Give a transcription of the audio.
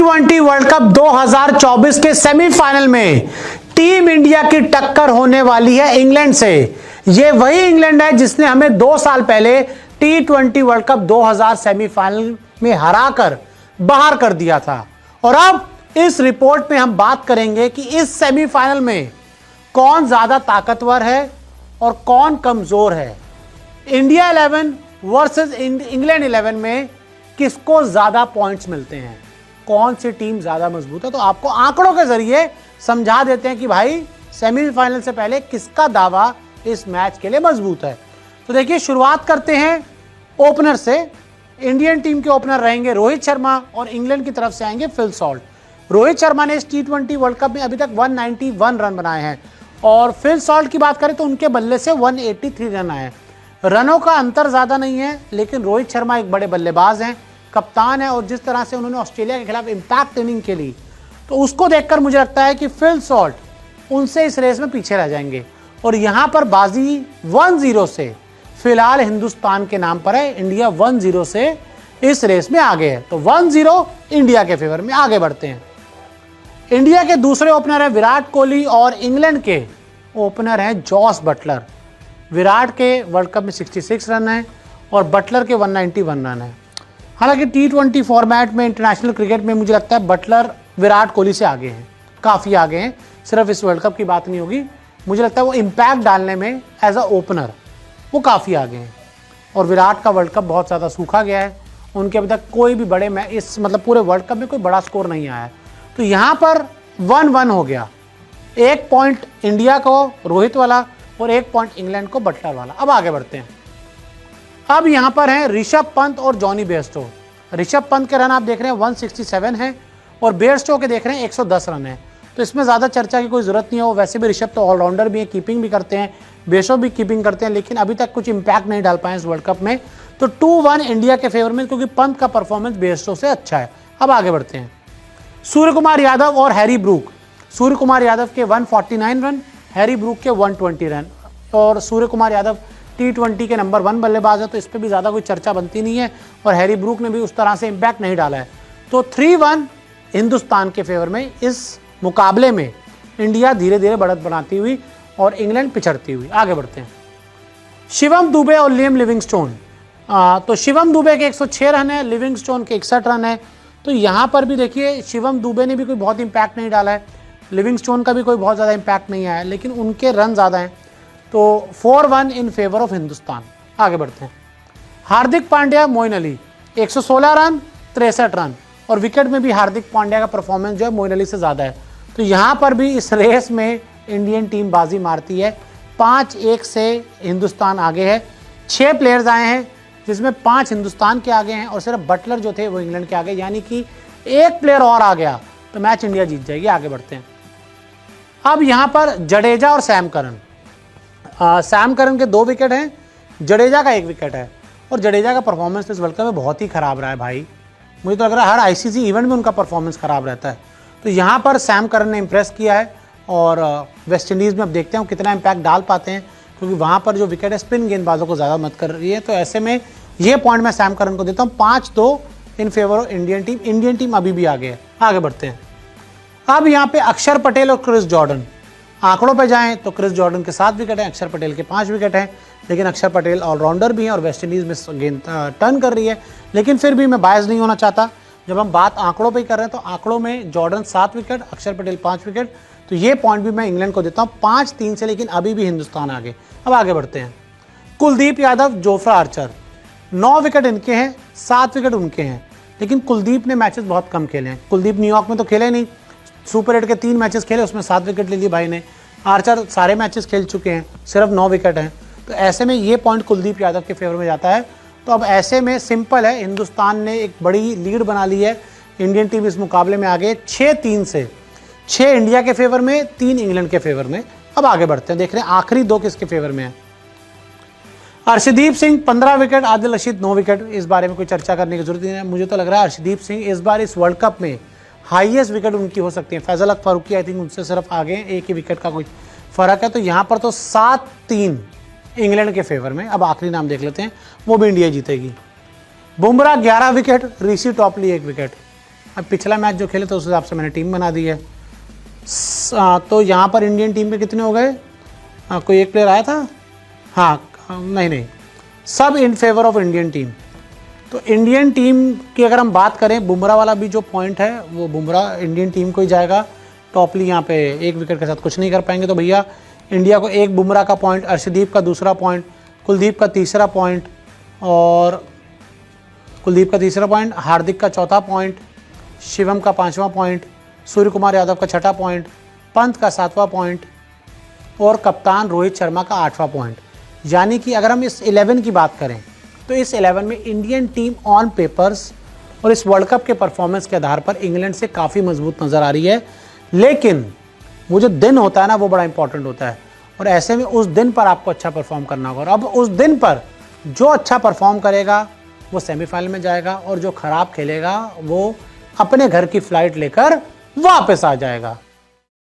T20 world cup 2024 के semifinal में team India की टक्कर होने वाली है इंग्लैंड से। यह वही इंग्लैंड है जिसने हमें 2 साल पहले T20 वर्ल्ड कप 2000 सेमीफाइनल में हराकर बाहर कर दिया था। और अब इस रिपोर्ट में हम बात करेंगे कि इस सेमीफाइनल में कौन ज्यादा ताकतवर है और कौन कमजोर है। इंडिया 11 वर्सेस इंग्लैंड 11 में किसको ज्यादा पॉइंट्स मिलते हैं, कौन सी टीम ज्यादा मजबूत है। तो आपको आंकड़ों के जरिए समझा देते हैं कि भाई सेमीफाइनल से पहले किसका दावा इस मैच के लिए मजबूत है। तो देखिए, शुरुआत करते हैं ओपनर से। इंडियन टीम के ओपनर रहेंगे रोहित शर्मा और इंग्लैंड की तरफ से आएंगे फिल सॉल्ट। रोहित शर्मा ने इस T20 वर्ल्ड कप में अभी तक 191 रन बनाए हैं और फिल सॉल्ट की बात करें तो उनके बल्ले से 183 रन आए हैं। रनों का अंतर ज्यादा नहीं है, लेकिन रोहित शर्मा एक बड़े बल्लेबाज हैं, कप्तान है और जिस तरह से उन्होंने ऑस्ट्रेलिया के खिलाफ इंपैक्ट इनिंग खेली, तो उसको देखकर मुझे लगता है कि फिल सॉल्ट उनसे इस रेस में पीछे रह जाएंगे। और यहां पर बाजी 1-0 से फिलहाल हिंदुस्तान के नाम पर है। इंडिया 1-0 से इस रेस में आगे है, तो 1-0 इंडिया के फेवर में आगे बढ़ते हैं। इंडिया के दूसरे ओपनर है विराट कोहली और इंग्लैंड के ओपनर हैं जॉस बटलर। विराट के वर्ल्ड कप में 66 रन है और बटलर के 191 रन है। हालांकि T20 फॉर्मेट में, इंटरनेशनल क्रिकेट में मुझे लगता है बटलर विराट कोहली से आगे हैं, काफ़ी आगे हैं। सिर्फ इस वर्ल्ड कप की बात नहीं होगी, मुझे लगता है वो इम्पैक्ट डालने में एज अ ओपनर वो काफ़ी आगे हैं। और विराट का वर्ल्ड कप बहुत ज़्यादा सूखा गया है, उनके अभी तक कोई भी बड़े इस मतलब पूरे वर्ल्ड कप में कोई बड़ा स्कोर नहीं आया है। तो यहाँ पर 1-1 हो गया, 1 पॉइंट इंडिया को रोहित वाला और 1 पॉइंट इंग्लैंड को बटलर वाला। अब आगे बढ़ते हैं। अब यहां पर हैं ऋषभ पंत और जॉनी बेयरस्टो। ऋषभ पंत के रन आप देख रहे हैं 167 हैं और बेयरस्टो के देख रहे हैं 110 रन है। तो इसमें ज़्यादा चर्चा की कोई ज़रूरत नहीं हो। वैसे भी ऋषभ तो ऑलराउंडर भी है, कीपिंग भी करते हैं, बेयरस्टो भी कीपिंग करते हैं, लेकिन अभी तक कुछ इंपैक्ट नहीं डाल पाए इस वर्ल्ड कप में। तो 2-1 इंडिया के फेवर में, क्योंकि पंत का परफॉर्मेंस बेयरस्टो से अच्छा है। अब आगे बढ़ते हैं। सूर्य कुमार यादव और हैरी ब्रूक। सूर्य कुमार यादव के 149 रन, हैरी ब्रूक के 120 रन। और सूर्य कुमार यादव T20 के नंबर 1 बल्लेबाज है, तो इस पर भी ज़्यादा कोई चर्चा बनती नहीं है और हैरी ब्रूक ने भी उस तरह से इम्पैक्ट नहीं डाला है। तो 3-1 हिंदुस्तान के फेवर में। इस मुकाबले में इंडिया धीरे धीरे बढ़त बनाती हुई और इंग्लैंड पिछड़ती हुई। आगे बढ़ते हैं। शिवम दुबे और लियम लिविंगस्टोन। तो शिवम दुबे के 106 रन है, लिविंगस्टोन के 61 रन है। तो यहाँ पर भी देखिए, शिवम दुबे ने भी कोई बहुत इंपैक्ट नहीं डाला है, लिविंगस्टोन का भी कोई बहुत ज़्यादा इंपैक्ट नहीं आया है, लेकिन उनके रन ज़्यादा हैं। तो 4-1 इन फेवर ऑफ हिंदुस्तान। आगे बढ़ते हैं। Hardik Pandya, Moin Ali, 116 run, 63 run. और विकेट में भी हार्दिक पांड्या का परफॉर्मेंस जो है मोइन अली से ज़्यादा है। तो यहाँ पर भी इस रेस में इंडियन टीम बाजी मारती है। 5-1 से हिंदुस्तान आगे है। 6 प्लेयर्स आए हैं, जिसमें 5 हिंदुस्तान के आगे हैं और सिर्फ बटलर जो थे वो इंग्लैंड के आगे, यानी कि 1 प्लेयर और आ गया तो मैच इंडिया जीत जाएगी। आगे बढ़ते हैं। अब यहाँ पर जडेजा और सैम करन। सैम करन के 2 विकेट हैं, जडेजा का 1 विकेट है। और जडेजा का परफॉर्मेंस इस वर्ल्ड कप में बहुत ही ख़राब रहा है भाई। मुझे तो लग रहा है हर ICC इवेंट में उनका परफॉर्मेंस ख़राब रहता है। तो यहाँ पर सैम करन ने इम्प्रेस किया है और वेस्ट इंडीज़ में अब देखते हैं कितना इम्पैक्ट डाल पाते हैं, क्योंकि वहाँ पर जो विकेट है स्पिन गेंदबाजों को ज़्यादा मदद कर रही है। तो ऐसे में ये पॉइंट मैं सैम करन को देता हूँ। 5-2 in favour of Indian team. Indian team अभी भी आगे है। आगे बढ़ते हैं। अब यहाँ पे अक्षर पटेल और क्रिस जॉर्डन। आंकड़ों पे जाएं तो क्रिस जॉर्डन के 7 विकेट हैं, अक्षर पटेल के 5 विकेट हैं। लेकिन अक्षर पटेल ऑलराउंडर भी हैं और वेस्ट इंडीज़ में गेंद टर्न कर रही है। लेकिन फिर भी मैं बायस नहीं होना चाहता। जब हम बात आंकड़ों पे ही कर रहे हैं तो आंकड़ों में जॉर्डन 7 विकेट, अक्षर पटेल 5 विकेट। तो ये पॉइंट भी मैं इंग्लैंड को देता हूँ 5-3 से, लेकिन अभी भी हिंदुस्तान आगे। अब आगे बढ़ते हैं। Kuldeep Yadav, Jofra Archer. 9 wicket इनके हैं, 7 विकेट उनके हैं। लेकिन कुलदीप ने मैचेस बहुत कम खेले हैं। कुलदीप न्यूयॉर्क में तो खेले नहीं, सुपर 8 के 3 मैचेस खेले, उसमें 7 विकेट ले लिए भाई ने। आर्चर सारे मैचेस खेल चुके हैं, सिर्फ 9 विकेट हैं। तो ऐसे में ये पॉइंट कुलदीप यादव के फेवर में जाता है। तो अब ऐसे में सिंपल है, हिंदुस्तान ने एक बड़ी लीड बना ली है। इंडियन टीम इस मुकाबले में आगे 6-3 से। 6 इंडिया के फेवर में, 3 इंग्लैंड के फेवर में। अब आगे बढ़ते हैं, देख रहे हैं आखिरी 2 किसके फेवर में है। Arshdeep Singh 15 wicket, Adil Rashid 9 wicket. इस बारे में कोई चर्चा करने की जरूरत नहीं है। मुझे तो लग रहा है अर्शदीप सिंह इस बार इस वर्ल्ड कप में हाईएस्ट विकेट उनकी हो सकती है। फैजल हक फारूकी आई थिंक उनसे सिर्फ आगे, 1 ही विकेट का कोई फर्क है। तो यहाँ पर तो 7-3 इंग्लैंड के फेवर में। अब आखिरी नाम देख लेते हैं, वो भी इंडिया जीतेगी। बुमराह 11 विकेट, ऋषि टॉपली 1 विकेट। अब पिछला मैच जो खेले तो उस हिसाब से मैंने टीम बना दी है। तो यहाँ पर इंडियन टीम के कितने हो गए? कोई एक प्लेयर आया था? हाँ नहीं, सब in favour of Indian team. तो इंडियन टीम की अगर हम बात करें, बुमराह वाला भी जो पॉइंट है वो बुमराह इंडियन टीम को ही जाएगा। टॉपली यहाँ पे एक विकेट के साथ कुछ नहीं कर पाएंगे, तो भैया इंडिया को एक बुमराह का पॉइंट, अर्शदीप का दूसरा पॉइंट, कुलदीप का तीसरा पॉइंट, और कुलदीप का तीसरा पॉइंट, हार्दिक का चौथा पॉइंट, शिवम का 5वां पॉइंट, सूर्य कुमार यादव का 6ठा पॉइंट, पंत का 7वां पॉइंट और कप्तान रोहित शर्मा का 8वां पॉइंट। यानी कि अगर हम इस 11 की बात करें तो इस 11 में इंडियन टीम ऑन पेपर्स और इस वर्ल्ड कप के परफॉर्मेंस के आधार पर इंग्लैंड से काफ़ी मजबूत नज़र आ रही है। लेकिन वो जो दिन होता है ना, वो बड़ा इंपॉर्टेंट होता है, और ऐसे में उस दिन पर आपको अच्छा परफॉर्म करना होगा। और अब उस दिन पर जो अच्छा परफॉर्म करेगा वो सेमीफाइनल में जाएगा, और जो खराब खेलेगा वो अपने घर की फ्लाइट लेकर वापस आ जाएगा।